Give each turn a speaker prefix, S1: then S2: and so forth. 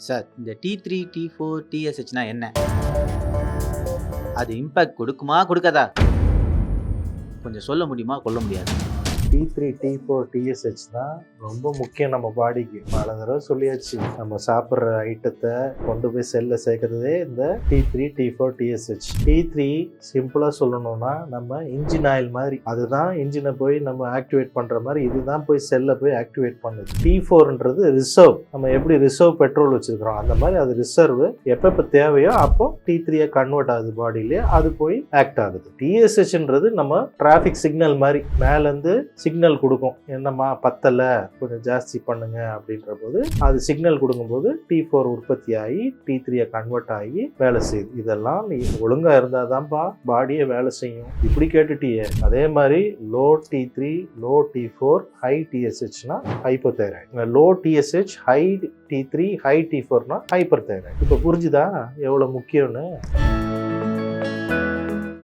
S1: Sir இந்த T3, T4, TSHனா என்ன? அது இம்பாக்ட் கொடுக்குமா, கொடுக்காதா? கொஞ்சம் சொல்ல முடியுமா, கொள்ள முடியாதா?
S2: T3, T4, TSH தான் ரொம்ப முக்கியம் நம்ம பாடிக்கு. பல தடவை சொல்லியாச்சு. நம்ம சாப்பிட்ற ஐட்டத்தை கொண்டு போய் செல்ல சேர்க்கறதே இந்த T3, T4, TSH. T3 சிம்பிளா சொல்லணும்னா நம்ம இன்ஜின் ஆயில் மாதிரி. அதுதான் இன்ஜினை போய் நம்ம ஆக்டிவேட் பண்ற மாதிரி இதுதான் போய் செல்ல போய் ஆக்டிவேட் பண்ணுது. T4ன்றது ரிசர்வ். நம்ம எப்படி ரிசர்வ் பெட்ரோல் வச்சிருக்கிறோம் அந்த மாதிரி அது ரிசர்வ். எப்பப்ப தேவையோ அப்போ T3 கன்வெர்ட் ஆகுது பாடியிலே, அது போய் ஆக்ட் ஆகுது. TSHன்றது நம்ம டிராஃபிக் சிக்னல் மாதிரி மேலேருந்து சிக்னல் கொடுக்கும். என்னம்மா பத்தலை, கொஞ்சம் ஜாஸ்தி பண்ணுங்க அப்படின்ற போது அது சிக்னல் கொடுக்கும்போது T4 உற்பத்தி ஆகி T3 கன்வெர்ட் ஆகி வேலை செய்யுது. இதெல்லாம் நீ ஒழுங்கா இருந்தால் தான்ப்பா பாடியை வேலை செய்யும். இப்படி கேட்டுட்டியே. அதே மாதிரி low T3, low T4, high TSHனா hypothyroid. Low TSH, high T3, high T4னா ஹைப்பர் தைராய்டு. இப்போ புரிஞ்சுதா எவ்வளோ முக்கியம்னு?